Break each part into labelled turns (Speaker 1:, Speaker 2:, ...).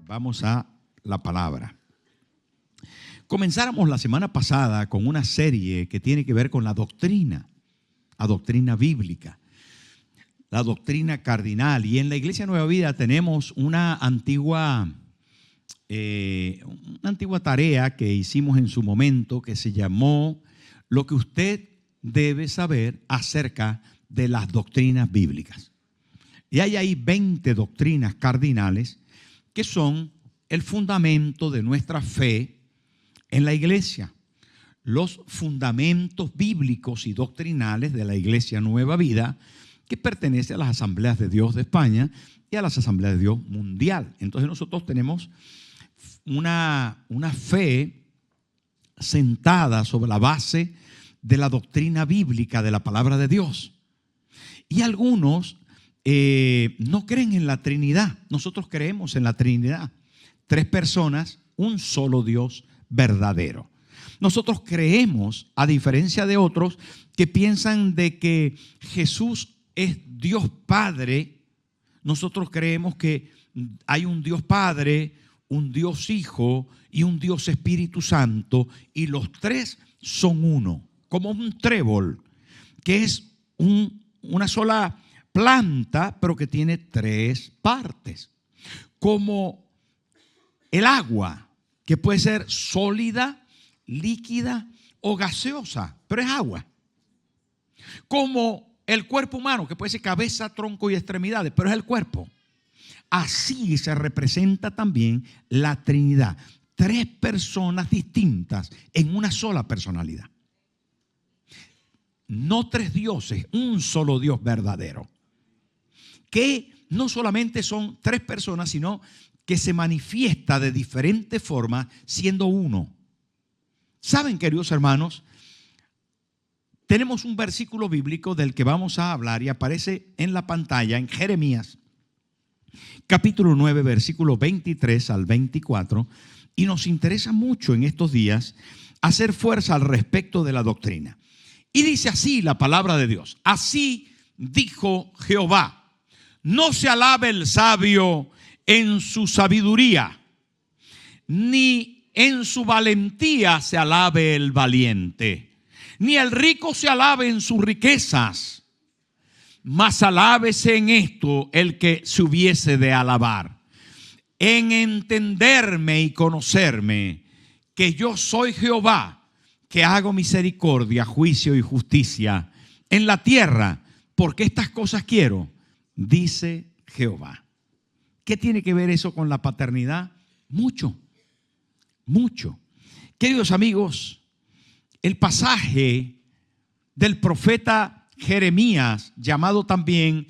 Speaker 1: Vamos a la palabra. Comenzáramos la semana pasada con una serie que tiene que ver con la doctrina bíblica, la doctrina cardinal. Y en la Iglesia Nueva Vida tenemos una antigua tarea que hicimos en su momento que se llamó Lo que usted debe saber acerca de las doctrinas bíblicas. Y hay ahí 20 doctrinas cardinales que son el fundamento de nuestra fe en la iglesia. Los fundamentos bíblicos y doctrinales de la Iglesia Nueva Vida, que pertenece a las Asambleas de Dios de España y a las Asambleas de Dios mundial. Entonces nosotros tenemos una fe sentada sobre la base de la doctrina bíblica de la palabra de Dios. Y algunos no creen en la Trinidad. Nosotros creemos en la Trinidad. 3 personas, un solo Dios verdadero. Nosotros creemos, a diferencia de otros que piensan de que Jesús es Dios Padre, nosotros creemos que hay un Dios Padre, un Dios Hijo y un Dios Espíritu Santo, y los 3 son uno, como un trébol, que es una sola planta, pero que tiene 3 partes. Como el agua, que puede ser sólida, líquida o gaseosa, pero es agua. Como el cuerpo humano, que puede ser cabeza, tronco y extremidades, pero es el cuerpo. Así se representa también la Trinidad. 3 personas distintas en una sola personalidad. No 3 dioses, un solo Dios verdadero. Que no solamente son 3 personas, sino que se manifiesta de diferentes formas siendo uno. ¿Saben, queridos hermanos? Tenemos un versículo bíblico del que vamos a hablar y aparece en la pantalla en Jeremías, capítulo 9, versículo 23 al 24, y nos interesa mucho en estos días hacer fuerza al respecto de la doctrina. Y dice así la palabra de Dios: así dijo Jehová, no se alabe el sabio en su sabiduría, ni en su valentía se alabe el valiente, ni el rico se alabe en sus riquezas, mas alábese en esto el que se hubiese de alabar, en entenderme y conocerme, que yo soy Jehová, que hago misericordia, juicio y justicia en la tierra, porque estas cosas quiero, dice Jehová. ¿Qué tiene que ver eso con la paternidad? Mucho, mucho. Queridos amigos, el pasaje del profeta Jeremías, llamado también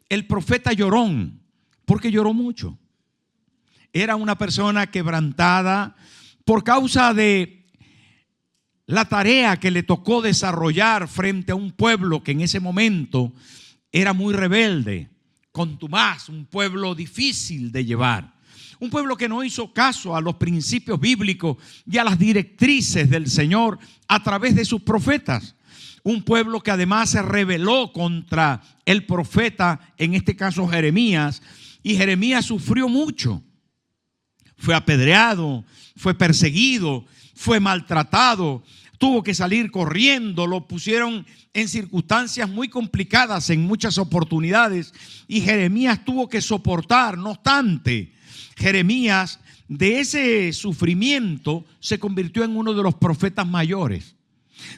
Speaker 1: el profeta llorón, porque lloró mucho. Era una persona quebrantada por causa de la tarea que le tocó desarrollar frente a un pueblo que en ese momento era muy rebelde, contumaz, un pueblo difícil de llevar, un pueblo que no hizo caso a los principios bíblicos y a las directrices del Señor a través de sus profetas, un pueblo que además se rebeló contra el profeta, en este caso Jeremías, y Jeremías sufrió mucho. Fue apedreado, fue perseguido, fue maltratado, tuvo que salir corriendo, lo pusieron en circunstancias muy complicadas en muchas oportunidades y Jeremías tuvo que soportar. No obstante, Jeremías de ese sufrimiento se convirtió en uno de los profetas mayores.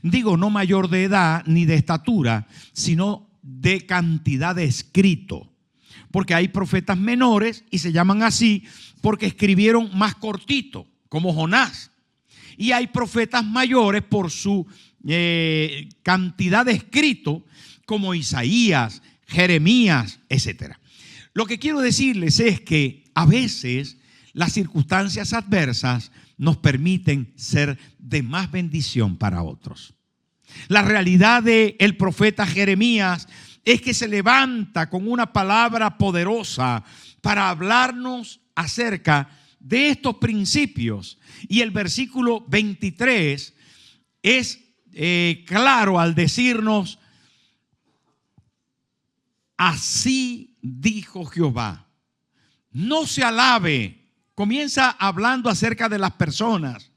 Speaker 1: Digo, no mayor de edad ni de estatura, sino de cantidad de escrito. Porque hay profetas menores y se llaman así porque escribieron más cortito, como Jonás. Y hay profetas mayores por su cantidad de escrito, como Isaías, Jeremías, etc. Lo que quiero decirles es que a veces las circunstancias adversas nos permiten ser de más bendición para otros. La realidad del profeta Jeremías es que se levanta con una palabra poderosa para hablarnos acerca de estos principios. Y el versículo 23 es claro al decirnos: así dijo Jehová. No se alabe. Comienza hablando acerca de las personas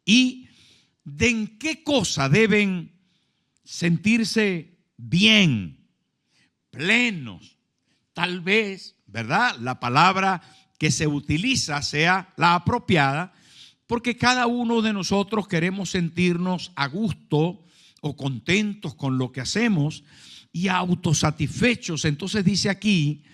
Speaker 1: y de en qué cosa deben sentirse bien, plenos. Tal vez, ¿verdad?, la palabra que se utiliza sea la apropiada, porque cada uno de nosotros queremos sentirnos a gusto o contentos con lo que hacemos y autosatisfechos. Entonces dice aquí,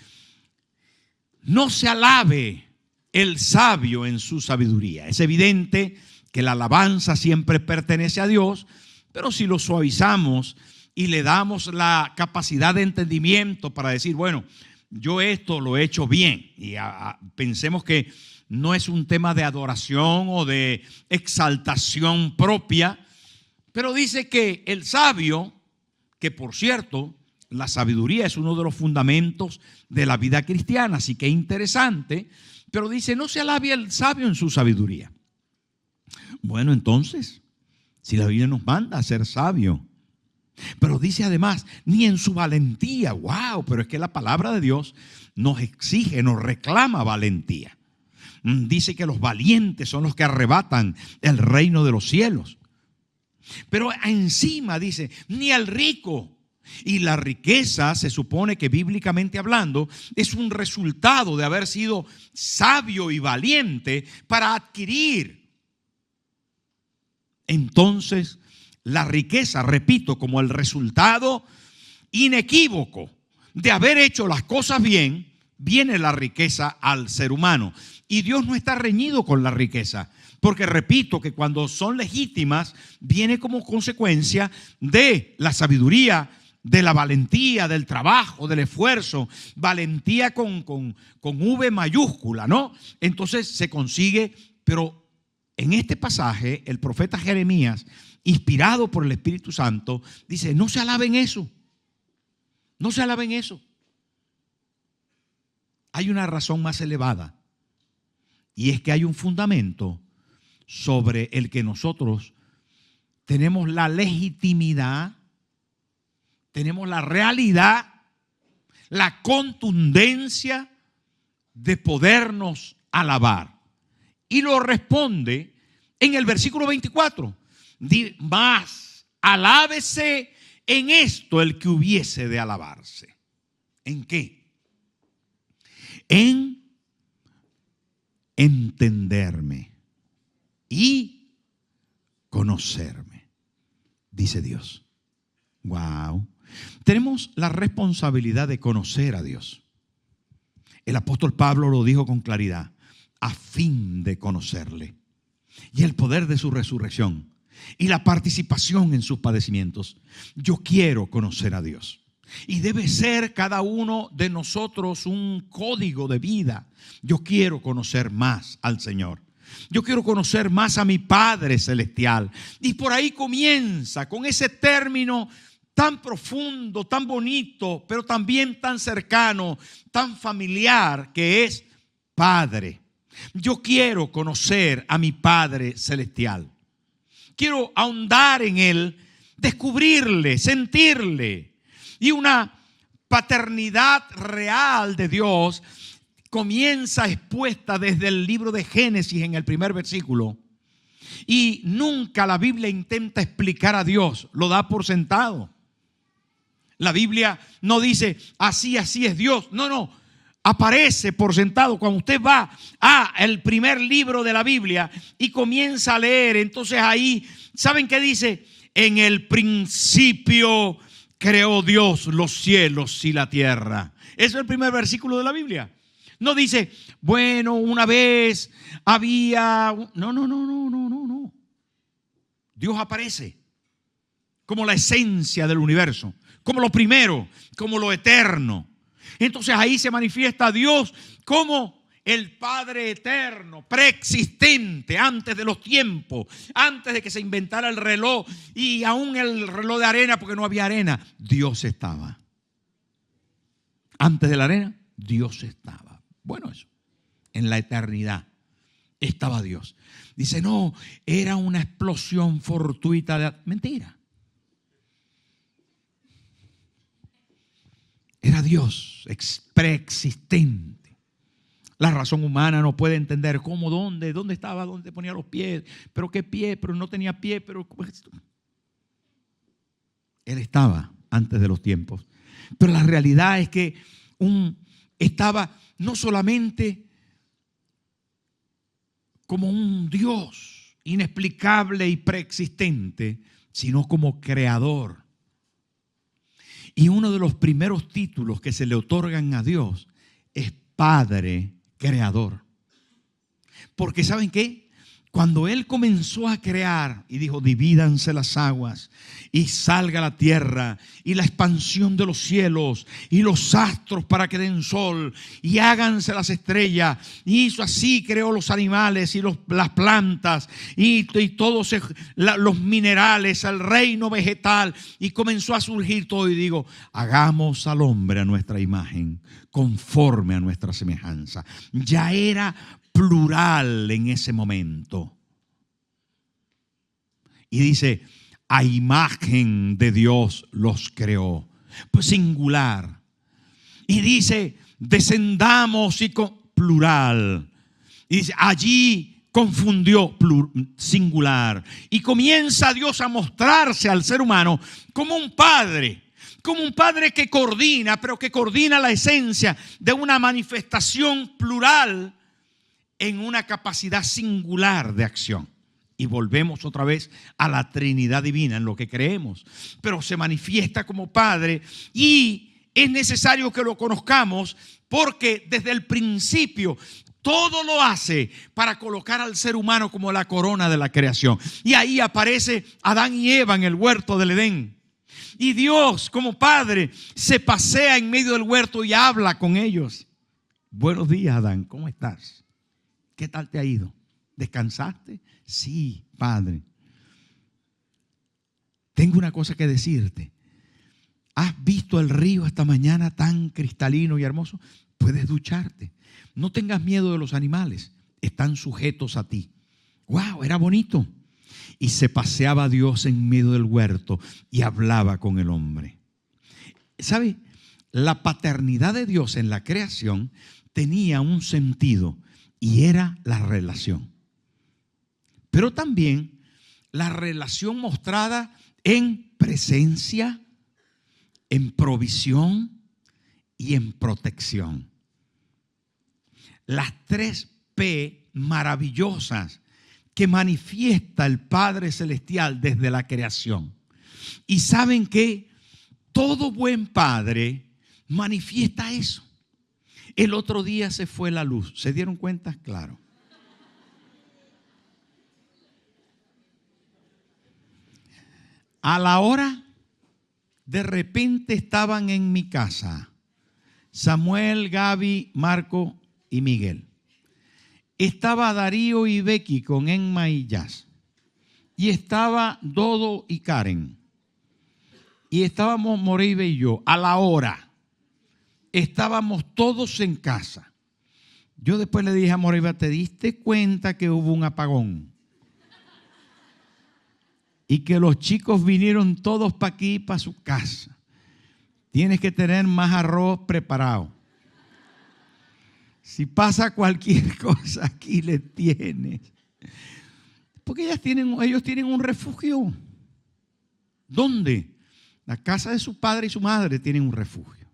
Speaker 1: no se alabe el sabio en su sabiduría. Es evidente que la alabanza siempre pertenece a Dios, pero si lo suavizamos y le damos la capacidad de entendimiento para decir, bueno, yo esto lo he hecho bien, y pensemos que no es un tema de adoración o de exaltación propia, pero dice que el sabio, que por cierto, la sabiduría es uno de los fundamentos de la vida cristiana, así que interesante, pero dice, no se alabe el sabio en su sabiduría. Bueno, entonces, si la Biblia nos manda a ser sabio, pero dice además, ni en su valentía. Wow, pero es que la palabra de Dios nos exige, nos reclama valentía. Dice que los valientes son los que arrebatan el reino de los cielos. Pero encima dice, ni al rico. Y la riqueza, se supone que bíblicamente hablando, es un resultado de haber sido sabio y valiente para adquirir. Entonces, la riqueza, repito, como el resultado inequívoco de haber hecho las cosas bien, viene la riqueza al ser humano. Y Dios no está reñido con la riqueza, porque repito que cuando son legítimas, viene como consecuencia de la sabiduría, de la valentía, del trabajo, del esfuerzo. Valentía con V mayúscula, ¿no? Entonces se consigue, pero en este pasaje el profeta Jeremías, inspirado por el Espíritu Santo, dice, no se alaben eso. No se alaben eso. Hay una razón más elevada, y es que hay un fundamento sobre el que nosotros tenemos la legitimidad, tenemos la realidad, la contundencia de podernos alabar. Y lo responde en el versículo 24. Más alábese en esto el que hubiese de alabarse. ¿En qué? En entenderme y conocerme, dice Dios. Wow. Tenemos la responsabilidad de conocer a Dios. El apóstol Pablo lo dijo con claridad, a fin de conocerle y el poder de su resurrección y la participación en sus padecimientos. Yo quiero conocer a Dios. Y debe ser cada uno de nosotros un código de vida. Yo quiero conocer más al Señor. Yo quiero conocer más a mi Padre Celestial. Y por ahí comienza con ese término tan profundo, tan bonito, pero también tan cercano, tan familiar, que es Padre. Yo quiero conocer a mi Padre Celestial. Quiero ahondar en Él, descubrirle, sentirle. Y una paternidad real de Dios comienza expuesta desde el libro de Génesis en el primer versículo. Y nunca la Biblia intenta explicar a Dios, lo da por sentado. La Biblia no dice así es Dios. No, aparece por sentado. Cuando usted va al primer libro de la Biblia y comienza a leer, entonces ahí, ¿saben qué dice? En el principio creó Dios los cielos y la tierra. Eso es el primer versículo de la Biblia. No dice, bueno, una vez había... No. Dios aparece como la esencia del universo, como lo primero, como lo eterno. Entonces ahí se manifiesta Dios como el Padre eterno, preexistente, antes de los tiempos, antes de que se inventara el reloj y aún el reloj de arena, porque no había arena. Dios estaba. Antes de la arena, Dios estaba. Bueno, eso, en la eternidad estaba Dios. Dice, no, era una explosión fortuita de... Mentira. Era Dios preexistente. La razón humana no puede entender cómo, dónde estaba, dónde ponía los pies, pero qué pie, pero no tenía pie, pero Él estaba antes de los tiempos. Pero la realidad es que estaba no solamente como un Dios inexplicable y preexistente, sino como creador. Y uno de los primeros títulos que se le otorgan a Dios es Padre Creador. Porque ¿saben qué? Cuando Él comenzó a crear y dijo, divídanse las aguas y salga la tierra y la expansión de los cielos y los astros para que den sol y háganse las estrellas, y hizo así, creó los animales y las plantas y todos los minerales, el reino vegetal, y comenzó a surgir todo, y digo, hagamos al hombre a nuestra imagen, conforme a nuestra semejanza. Ya era plural en ese momento. Y dice, a imagen de Dios los creó. Pues singular. Y dice, descendamos y plural. Y dice, allí confundió singular. Y comienza Dios a mostrarse al ser humano como un padre. Como un padre que coordina, pero que coordina la esencia de una manifestación plural en una capacidad singular de acción. Y volvemos otra vez a la Trinidad divina, en lo que creemos. Pero se manifiesta como Padre, y es necesario que lo conozcamos, porque desde el principio todo lo hace para colocar al ser humano como la corona de la creación. Y ahí aparece Adán y Eva en el huerto del Edén. Y Dios como Padre se pasea en medio del huerto y habla con ellos. Buenos días, Adán, ¿cómo estás? ¿Qué tal te ha ido? ¿Descansaste? Sí, Padre. Tengo una cosa que decirte. ¿Has visto el río esta mañana tan cristalino y hermoso? Puedes ducharte. No tengas miedo de los animales. Están sujetos a ti. ¡Wow! Era bonito. Y se paseaba Dios en medio del huerto y hablaba con el hombre. ¿Sabe? La paternidad de Dios en la creación tenía un sentido, y era la relación. Pero también la relación mostrada en presencia, en provisión y en protección. Las 3P maravillosas que manifiesta el Padre Celestial desde la creación. Y saben que todo buen padre manifiesta eso. El otro día se fue la luz. ¿Se dieron cuenta? Claro. A la hora, de repente estaban en mi casa Samuel, Gaby, Marco y Miguel. Estaba Darío y Becky con Enma y Jazz. Y estaba Dodo y Karen. Y estábamos Moribe y yo. A la hora estábamos todos en casa. Yo después le dije a Moribe, ¿te diste cuenta que hubo un apagón? Y que los chicos vinieron todos para aquí, para su casa. Tienes que tener más arroz preparado. Si pasa cualquier cosa, aquí le tienes. Porque ellos tienen un refugio. ¿Dónde? La casa de su padre y su madre tienen un refugio.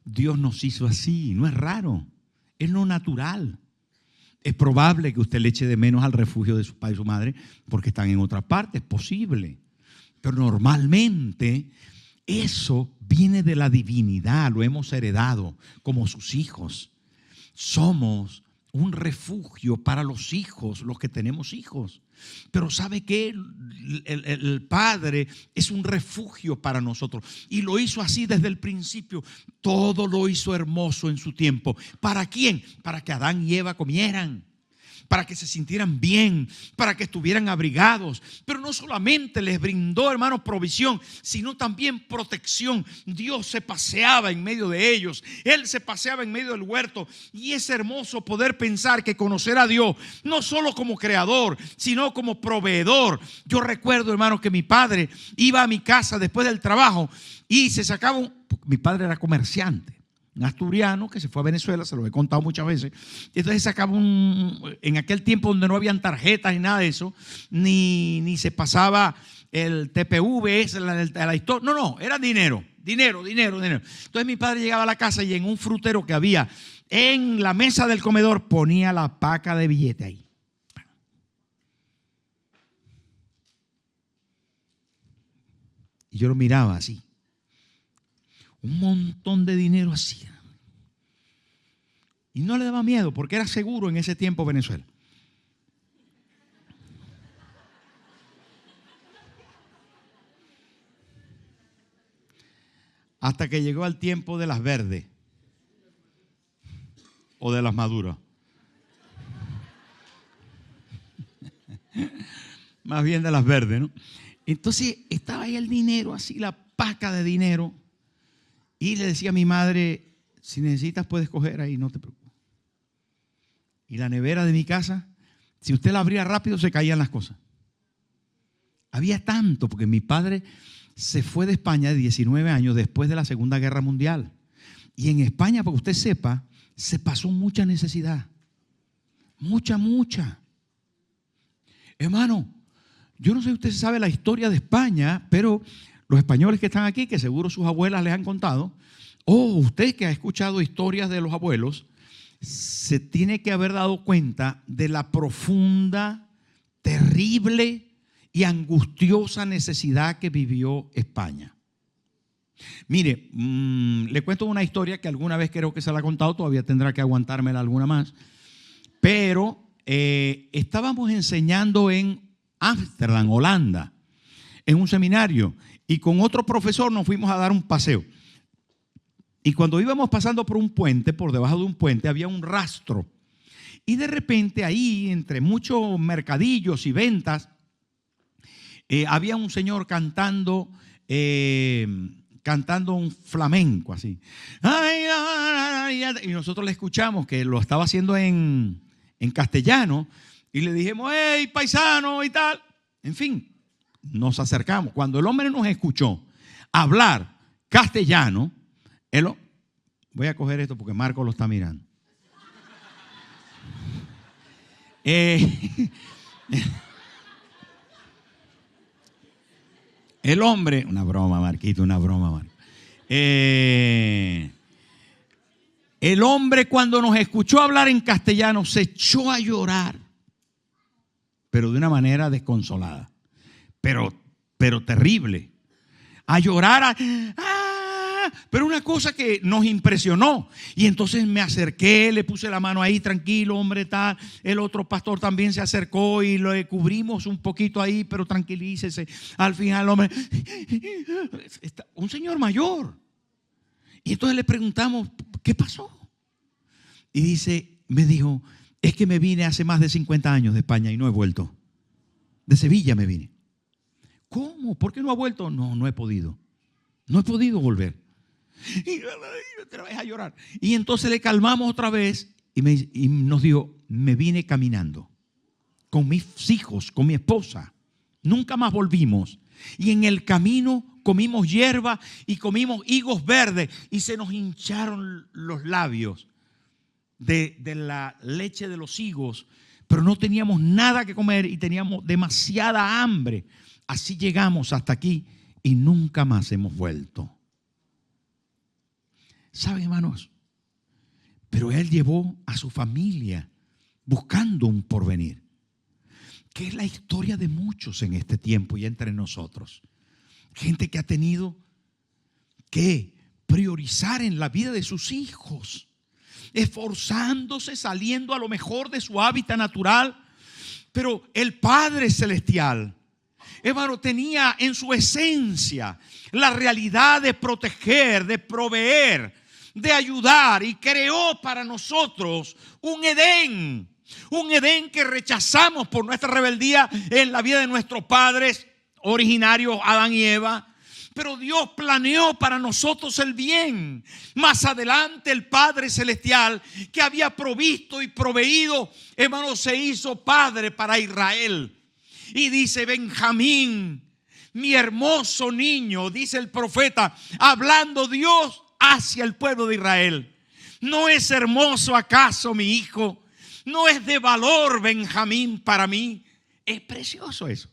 Speaker 1: Dios nos hizo así, no es raro, es lo natural. Es probable que usted le eche de menos al refugio de su padre y su madre porque están en otra parte, es posible. Pero normalmente eso viene de la divinidad, lo hemos heredado como sus hijos. Somos un refugio para los hijos, los que tenemos hijos. Pero ¿sabe qué? El Padre es un refugio para nosotros. Y lo hizo así desde el principio. Todo lo hizo hermoso en su tiempo. ¿Para quién? Para que Adán y Eva comieran. para que se sintieran bien, para que estuvieran abrigados. Pero no solamente les brindó, hermanos, provisión, sino también protección. Dios se paseaba en medio de ellos. Él se paseaba en medio del huerto. Y es hermoso poder pensar que conocer a Dios, no solo como creador, sino como proveedor. Yo recuerdo, hermanos, que mi padre iba a mi casa después del trabajo y se sacaba mi padre era comerciante, un asturiano que se fue a Venezuela, se lo he contado muchas veces. Y entonces sacaba en aquel tiempo donde no habían tarjetas ni nada de eso, ni se pasaba el TPV, la historia. No, era dinero. Entonces mi padre llegaba a la casa y en un frutero que había en la mesa del comedor ponía la paca de billete ahí. Y yo lo miraba así. Un montón de dinero así. Y no le daba miedo porque era seguro en ese tiempo Venezuela. Hasta que llegó el tiempo de las verdes o de las maduras. Más bien de las verdes, ¿no? Entonces estaba ahí el dinero, así la paca de dinero. Y le decía a mi madre, si necesitas puedes coger ahí, no te preocupes. Y la nevera de mi casa, si usted la abría rápido se caían las cosas. Había tanto, porque mi padre se fue de España de 19 años después de la Segunda Guerra Mundial. Y en España, para que usted sepa, se pasó mucha necesidad. Mucha. Hermano, yo no sé si usted sabe la historia de España, pero los españoles que están aquí, que seguro sus abuelas les han contado, o usted que ha escuchado historias de los abuelos, se tiene que haber dado cuenta de la profunda, terrible y angustiosa necesidad que vivió España. Mire, le cuento una historia que alguna vez creo que se la ha contado, todavía tendrá que aguantármela alguna más, pero estábamos enseñando en Ámsterdam, Holanda, en un seminario, y con otro profesor nos fuimos a dar un paseo. Y cuando íbamos pasando por un puente, por debajo de un puente, había un rastro. Y de repente ahí, entre muchos mercadillos y ventas, había un señor cantando un flamenco así. Y nosotros le escuchamos que lo estaba haciendo en castellano. Y le dijimos, hey, paisano y tal. En fin, nos acercamos. Cuando el hombre nos escuchó hablar castellano, voy a coger esto porque Marco lo está mirando. El hombre, una broma, Marquito, una broma, Marco. El hombre cuando nos escuchó hablar en castellano se echó a llorar, pero de una manera desconsolada, pero terrible. A llorar, pero una cosa que nos impresionó. Y entonces me acerqué, le puse la mano ahí, tranquilo, hombre, tal. El otro pastor también se acercó y lo cubrimos un poquito ahí, pero tranquilícese. Al final el hombre, un señor mayor. Y entonces le preguntamos, ¿qué pasó? Y me dijo, es que me vine hace más de 50 años de España y no he vuelto. De Sevilla me vine. ¿Cómo? ¿Por qué no ha vuelto? No he podido. No he podido volver. Y otra vez a llorar. Y entonces le calmamos otra vez y nos dijo, me vine caminando con mis hijos, con mi esposa. Nunca más volvimos. Y en el camino comimos hierba y comimos higos verdes y se nos hincharon los labios de la leche de los higos, pero no teníamos nada que comer y teníamos demasiada hambre. Así llegamos hasta aquí y nunca más hemos vuelto. ¿Saben, hermanos? Pero él llevó a su familia buscando un porvenir, que es la historia de muchos en este tiempo y entre nosotros. Gente que ha tenido que priorizar en la vida de sus hijos, esforzándose, saliendo a lo mejor de su hábitat natural. Pero el Padre Celestial, hermano, tenía en su esencia la realidad de proteger, de proveer, de ayudar, y creó para nosotros un Edén Un Edén que rechazamos por nuestra rebeldía en la vida de nuestros padres originarios, Adán y Eva. Pero Dios planeó para nosotros el bien. Más adelante el Padre Celestial, que había provisto y proveído, hermano, se hizo padre para Israel. Y dice: Benjamín, mi hermoso niño, dice el profeta, hablando Dios hacia el pueblo de Israel. ¿No es hermoso acaso mi hijo? ¿No es de valor Benjamín para mí? Es precioso eso.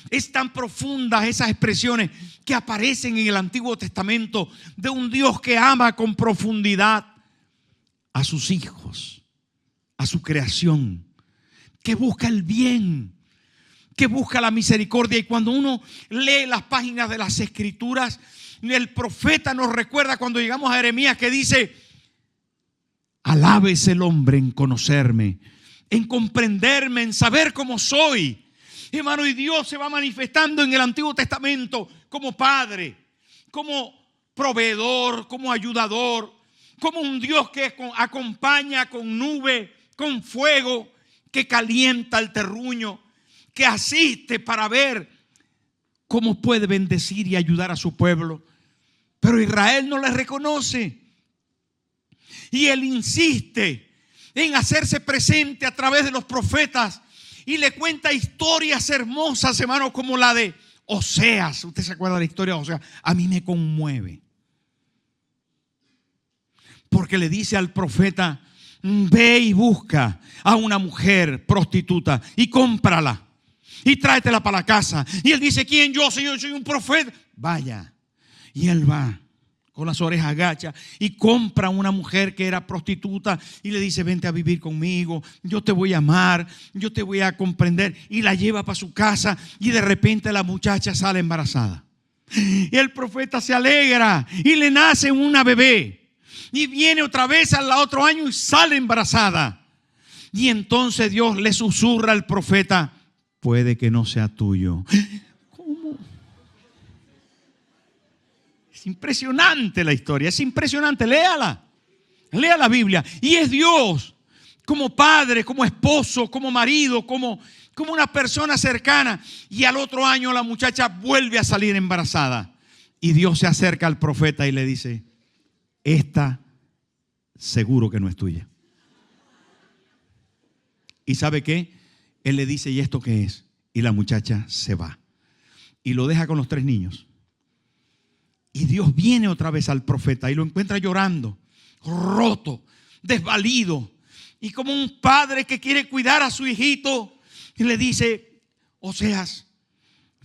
Speaker 1: Es tan profundas esas expresiones que aparecen en el Antiguo Testamento de un Dios que ama con profundidad a sus hijos, a su creación, que busca el bien, que busca la misericordia. Y cuando uno lee las páginas de las Escrituras, el profeta nos recuerda cuando llegamos a Jeremías que dice: alábese el hombre en conocerme, en comprenderme, en saber cómo soy. Hermano, y Dios se va manifestando en el Antiguo Testamento como Padre, como proveedor, como ayudador, como un Dios que acompaña con nube, con fuego, que calienta el terruño, que asiste para ver cómo puede bendecir y ayudar a su pueblo. Pero Israel no le reconoce. Y él insiste en hacerse presente a través de los profetas y le cuenta historias hermosas, hermano, como la de Oseas. ¿Usted se acuerda de la historia de Oseas? A mí me conmueve. Porque le dice al profeta: ve y busca a una mujer prostituta y cómprala y tráetela para la casa. Y él dice: ¿quién? Yo soy un profeta. Vaya. Y él va con las orejas agachas y compra a una mujer que era prostituta y le dice: vente a vivir conmigo, yo te voy a amar, yo te voy a comprender. Y la lleva para su casa y de repente la muchacha sale embarazada. Y el profeta se alegra y le nace una bebé. Y viene otra vez al otro año y sale embarazada. Y entonces Dios le susurra al profeta: puede que no sea tuyo. ¿Cómo? Es impresionante la historia, es impresionante. Léala, lea la Biblia. Y es Dios como padre, como esposo, como marido, como una persona cercana. Y al otro año la muchacha vuelve a salir embarazada. Y Dios se acerca al profeta y le dice: esta seguro que no es tuya. ¿Y sabe qué? Él le dice: ¿y esto qué es? Y la muchacha se va y lo deja con los 3 niños. Y Dios viene otra vez al profeta y lo encuentra llorando, roto, desvalido. Y como un padre que quiere cuidar a su hijito, y le dice: Oseas,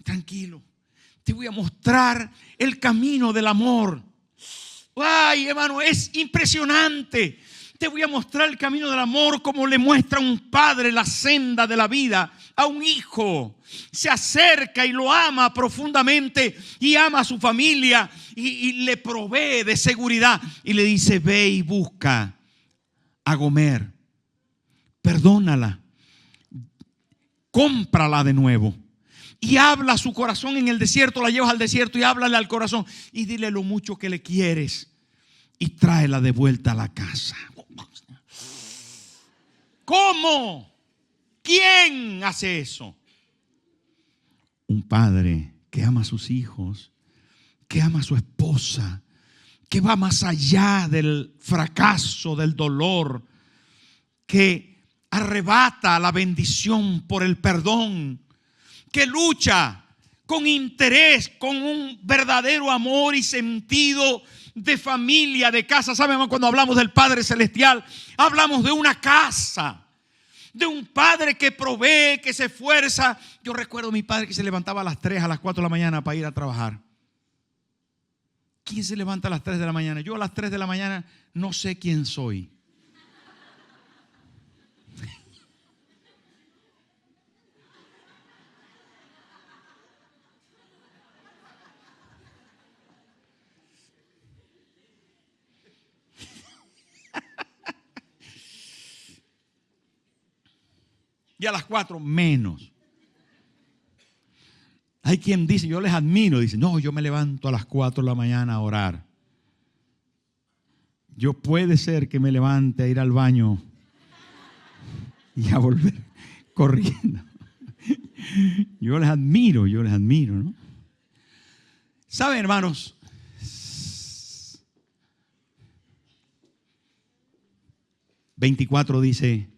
Speaker 1: tranquilo, te voy a mostrar el camino del amor. Ay, hermano, es impresionante. Te voy a mostrar el camino del amor, como le muestra un padre la senda de la vida a un hijo. Se acerca y lo ama profundamente y ama a su familia y le provee de seguridad. Y le dice: ve y busca a Gomer, perdónala, cómprala de nuevo. Y habla a su corazón en el desierto, la llevas al desierto y háblale al corazón y dile lo mucho que le quieres y tráela de vuelta a la casa. ¿Cómo? ¿Quién hace eso? Un padre que ama a sus hijos, que ama a su esposa, que va más allá del fracaso, del dolor, que arrebata la bendición por el perdón, que lucha con interés, con un verdadero amor y sentido de familia, de casa. ¿Saben? Cuando hablamos del Padre Celestial, hablamos de una casa, de un Padre que provee, que se esfuerza. Yo recuerdo a mi padre que se levantaba a las 3, a las 4 de la mañana para ir a trabajar. ¿Quién se levanta a las 3 de la mañana? Yo a las 3 de la mañana no sé quién soy. Y a las 4 menos. Hay quien dice, yo les admiro, dice: no, yo me levanto a las 4 de la mañana a orar. Yo puede ser que me levante a ir al baño y a volver corriendo. Yo les admiro, ¿no? ¿Saben, hermanos? 24 dice: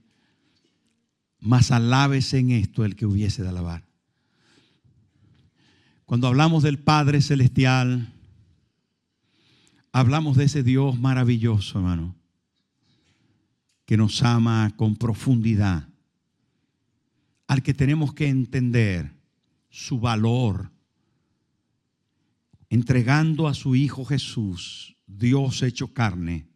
Speaker 1: mas alábese en esto el que hubiese de alabar. Cuando hablamos del Padre Celestial, hablamos de ese Dios maravilloso, hermano, que nos ama con profundidad, al que tenemos que entender su valor, entregando a su Hijo Jesús, Dios hecho carne,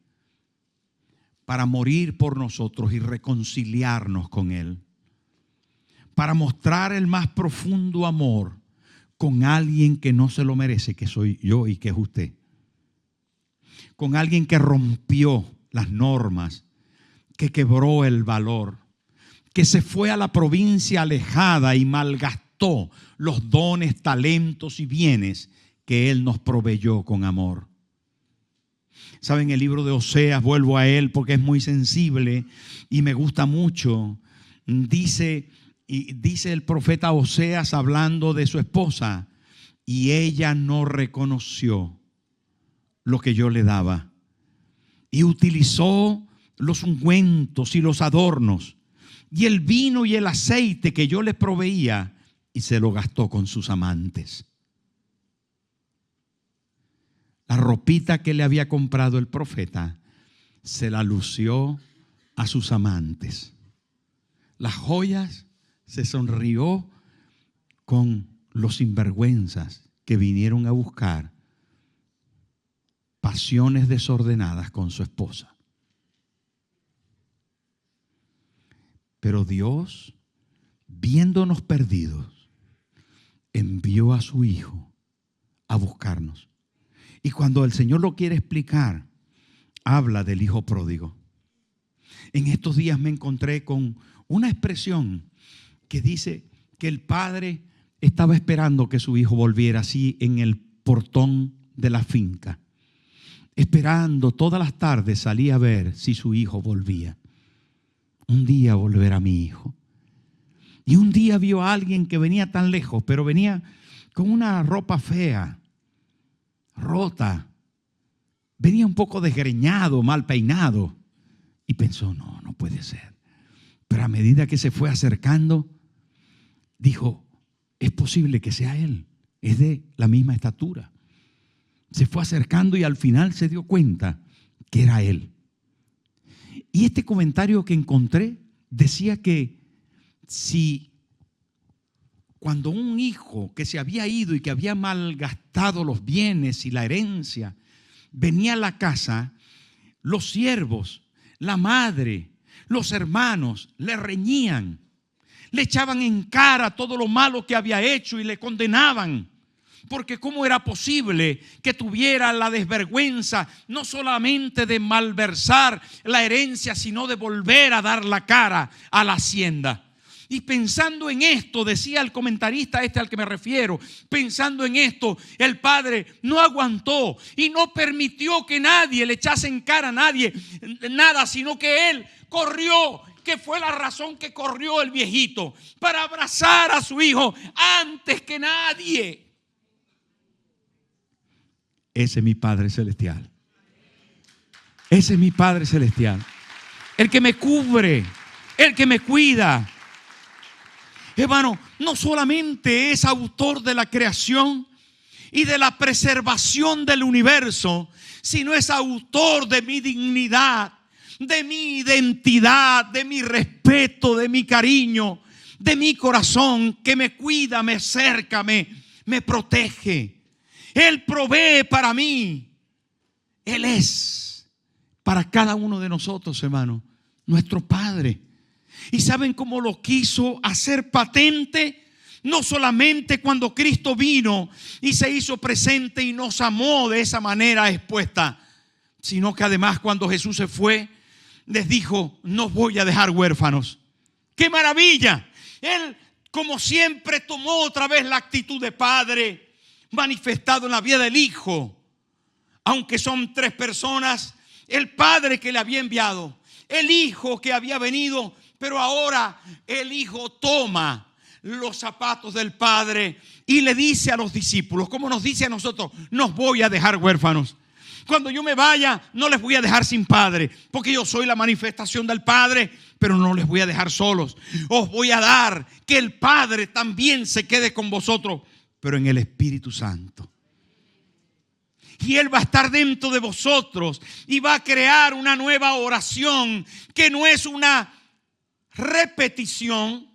Speaker 1: para morir por nosotros y reconciliarnos con Él, para mostrar el más profundo amor con alguien que no se lo merece, que soy yo y que es usted, con alguien que rompió las normas, que quebró el valor, que se fue a la provincia alejada y malgastó los dones, talentos y bienes que Él nos proveyó con amor. Saben, el libro de Oseas, vuelvo a él porque es muy sensible y me gusta mucho. Dice el profeta Oseas hablando de su esposa: y ella no reconoció lo que yo le daba, y utilizó los ungüentos y los adornos y el vino y el aceite que yo le proveía, y se lo gastó con sus amantes. La ropita que le había comprado el profeta se la lució a sus amantes. Las joyas se sonrió con los sinvergüenzas que vinieron a buscar pasiones desordenadas con su esposa. Pero Dios, viéndonos perdidos, envió a su Hijo a buscarnos. Y cuando el Señor lo quiere explicar, habla del hijo pródigo. En estos días me encontré con una expresión que dice que el padre estaba esperando que su hijo volviera, así en el portón de la finca. Esperando, todas las tardes salía a ver si su hijo volvía. Un día volverá mi hijo. Y un día vio a alguien que venía tan lejos, pero venía con una ropa fea, rota, venía un poco desgreñado, mal peinado, y pensó: no puede ser. Pero a medida que se fue acercando, dijo: es posible que sea él, es de la misma estatura. Se fue acercando y al final se dio cuenta que era él. Y este comentario que encontré decía que si cuando un hijo que se había ido y que había malgastado los bienes y la herencia venía a la casa, los siervos, la madre, los hermanos le reñían, le echaban en cara todo lo malo que había hecho y le condenaban. Porque cómo era posible que tuviera la desvergüenza no solamente de malversar la herencia, sino de volver a dar la cara a la hacienda. Y pensando en esto, decía el comentarista al que me refiero, pensando en esto, el padre no aguantó y no permitió que nadie le echase en cara a nadie nada, sino que él corrió, que fue la razón que corrió el viejito, para abrazar a su hijo antes que nadie. Ese es mi Padre Celestial. Ese es mi Padre Celestial. El que me cubre, el que me cuida. Hermano, no solamente es autor de la creación y de la preservación del universo, sino es autor de mi dignidad, de mi identidad, de mi respeto, de mi cariño, de mi corazón, que me cuida, me cerca, me protege. Él provee para mí. Él es para cada uno de nosotros, hermano, nuestro Padre. ¿Y saben cómo lo quiso hacer patente? No solamente cuando Cristo vino y se hizo presente y nos amó de esa manera expuesta, sino que además cuando Jesús se fue, les dijo: no voy a dejar huérfanos. ¡Qué maravilla! Él, como siempre, tomó otra vez la actitud de Padre manifestado en la vida del Hijo. Aunque son tres personas, el Padre que le había enviado, el Hijo que había venido Pero ahora el Hijo toma los zapatos del Padre y le dice a los discípulos, como nos dice a nosotros: no os voy a dejar huérfanos. Cuando yo me vaya, no les voy a dejar sin Padre, porque yo soy la manifestación del Padre, pero no les voy a dejar solos. Os voy a dar que el Padre también se quede con vosotros, pero en el Espíritu Santo. Y Él va a estar dentro de vosotros y va a crear una nueva oración que no es una repetición,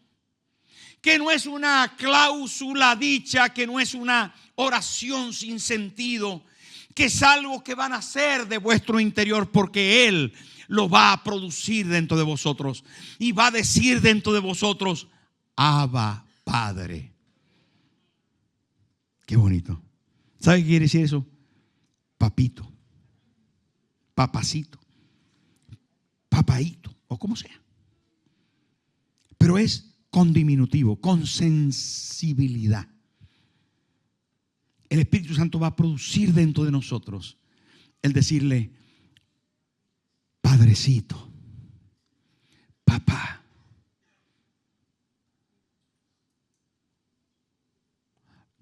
Speaker 1: que no es una cláusula dicha, que no es una oración sin sentido, que es algo que van a hacer de vuestro interior, porque Él lo va a producir dentro de vosotros y va a decir dentro de vosotros: Abba, Padre. Qué bonito. ¿Sabe qué quiere decir eso? Papito, papacito, papaíto, o como sea. Pero es con diminutivo, con sensibilidad. El Espíritu Santo va a producir dentro de nosotros el decirle: Padrecito, papá.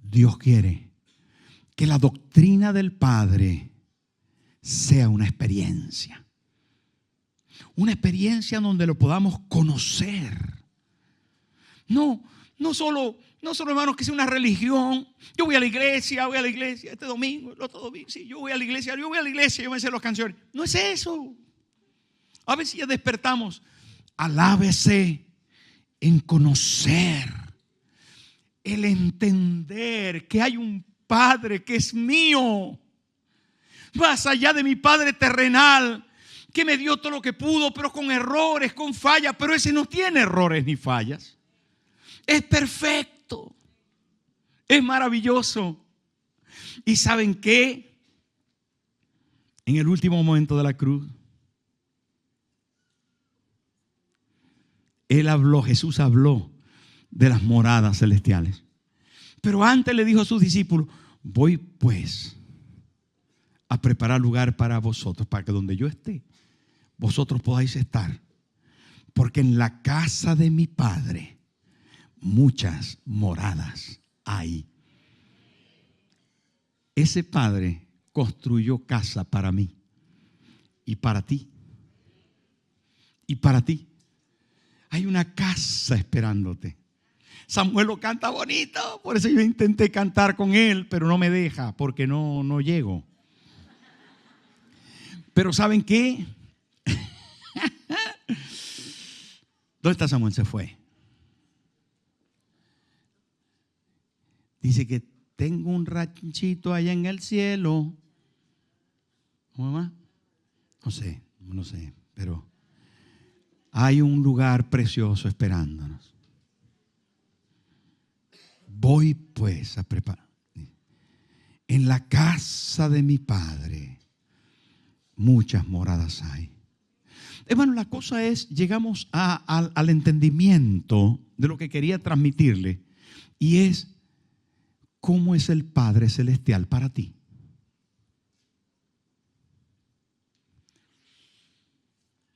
Speaker 1: Dios quiere que la doctrina del Padre sea una experiencia donde lo podamos conocer. No solo, hermanos, que sea una religión. Yo voy a la iglesia este domingo, el otro domingo. Sí, yo voy a la iglesia, yo me sé las canciones. No es eso. A ver si ya despertamos. Alábese en conocer, el entender que hay un Padre que es mío, más allá de mi Padre terrenal, que me dio todo lo que pudo, pero con errores, con fallas. Pero ese no tiene errores ni fallas. Es perfecto. Es maravilloso. ¿Y saben qué? En el último momento de la cruz, Jesús habló de las moradas celestiales. Pero antes le dijo a sus discípulos: voy pues a preparar lugar para vosotros, para que donde yo esté, vosotros podáis estar. Porque en la casa de mi Padre muchas moradas hay. Ese Padre construyó casa para mí y para ti. Y para ti. Hay una casa esperándote. Samuel lo canta bonito, por eso yo intenté cantar con él, pero no me deja, porque no llego. Pero ¿saben qué? ¿Dónde está Samuel? Se fue. Dice que tengo un ranchito allá en el cielo. ¿Mamá? No sé, pero hay un lugar precioso esperándonos. Voy pues a preparar. En la casa de mi Padre muchas moradas hay. Bueno, la cosa es, llegamos al entendimiento de lo que quería transmitirle, y es: ¿cómo es el Padre Celestial para ti?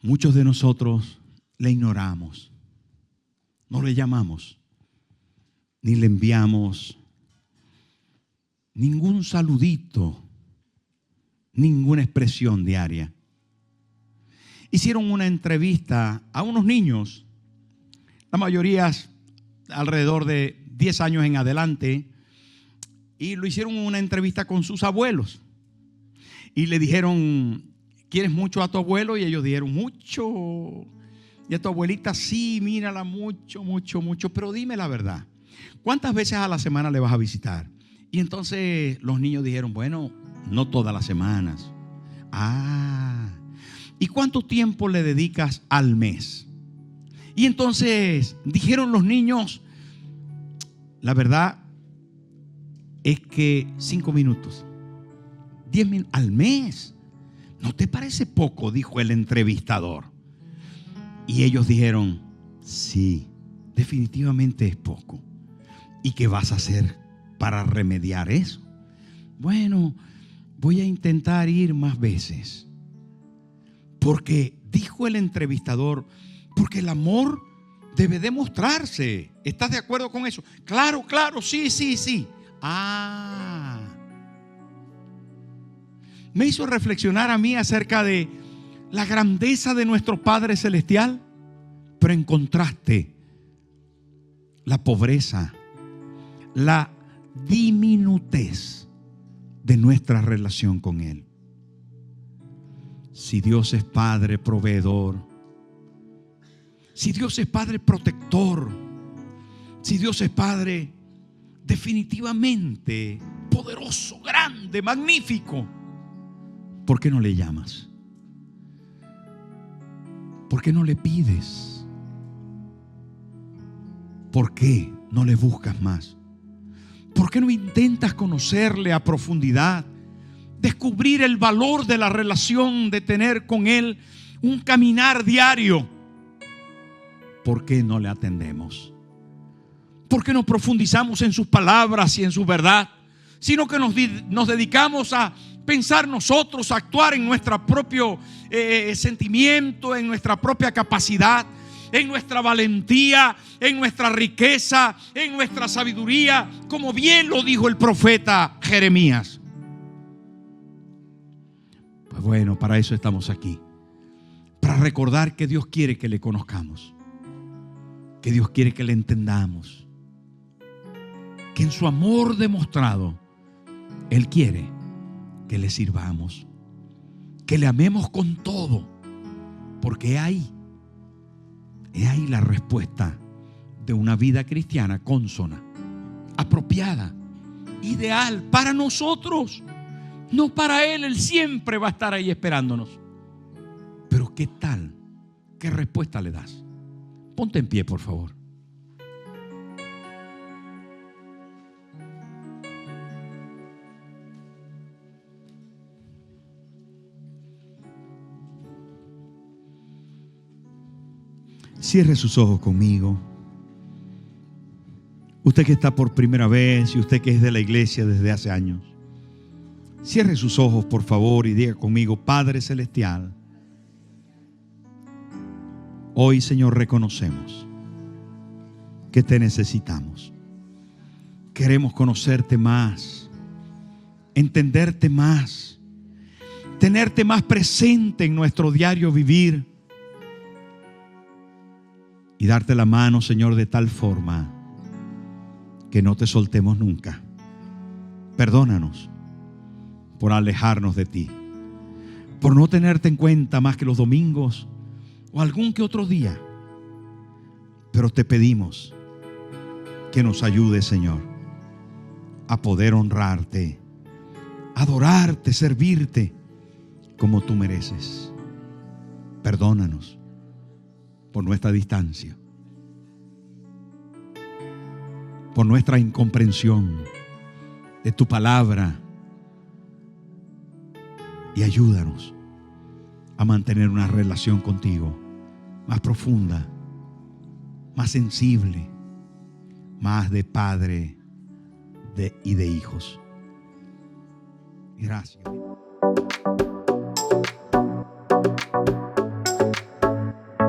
Speaker 1: Muchos de nosotros le ignoramos, no le llamamos, ni le enviamos ningún saludito, ninguna expresión diaria. Hicieron una entrevista a unos niños, la mayoría alrededor de 10 años en adelante, y lo hicieron una entrevista con sus abuelos. Y le dijeron: ¿quieres mucho a tu abuelo? Y ellos dijeron: mucho. Y a tu abuelita: sí, mírala mucho, mucho, mucho. Pero dime la verdad, ¿cuántas veces a la semana le vas a visitar? Y entonces los niños dijeron: bueno, no todas las semanas. ¿Y cuánto tiempo le dedicas al mes? Y entonces dijeron los niños: la verdad es que 5 minutos, 10 minutos al mes. ¿No te parece poco?, dijo el entrevistador. Y ellos dijeron: sí, definitivamente es poco. ¿Y qué vas a hacer para remediar eso? Bueno, voy a intentar ir más veces. Porque, dijo el entrevistador, porque el amor debe demostrarse. ¿Estás de acuerdo con eso? Claro, claro, sí, sí, sí. Me hizo reflexionar a mí acerca de la grandeza de nuestro Padre Celestial, pero en contraste, la pobreza, la diminutez de nuestra relación con Él. Si Dios es Padre proveedor, si Dios es Padre protector, si Dios es Padre definitivamente poderoso, grande, magnífico, ¿por qué no le llamas? ¿Por qué no le pides? ¿Por qué no le buscas más? ¿Por qué no intentas conocerle a profundidad? Descubrir el valor de la relación, de tener con Él un caminar diario. ¿Por qué no le atendemos? ¿Por qué no profundizamos en sus palabras y en su verdad? Sino que nos dedicamos a pensar nosotros, a actuar en nuestro propio sentimiento, en nuestra propia capacidad, en nuestra valentía, en nuestra riqueza, en nuestra sabiduría, como bien lo dijo el profeta Jeremías. Pues bueno, para eso estamos aquí, para recordar que Dios quiere que le conozcamos, que Dios quiere que le entendamos, que en su amor demostrado Él quiere que le sirvamos, que le amemos con todo, porque es ahí la respuesta de una vida cristiana consona, apropiada, ideal para nosotros, no para Él. Él siempre va a estar ahí esperándonos. Pero ¿qué tal? ¿Qué respuesta le das? Ponte en pie, por favor. Cierre sus ojos conmigo. Usted que está por primera vez y usted que es de la iglesia desde hace años, cierre sus ojos, por favor, y diga conmigo: Padre Celestial, hoy, Señor, reconocemos que te necesitamos. Queremos conocerte más, entenderte más, tenerte más presente en nuestro diario vivir y darte la mano, Señor, de tal forma que no te soltemos nunca. Perdónanos por alejarnos de ti, por no tenerte en cuenta más que los domingos o algún que otro día. Pero te pedimos que nos ayudes, Señor, a poder honrarte, adorarte, servirte como tú mereces. Perdónanos por nuestra distancia, por nuestra incomprensión de tu palabra, y ayúdanos a mantener una relación contigo más profunda, más sensible, más de padre y de hijos. Gracias.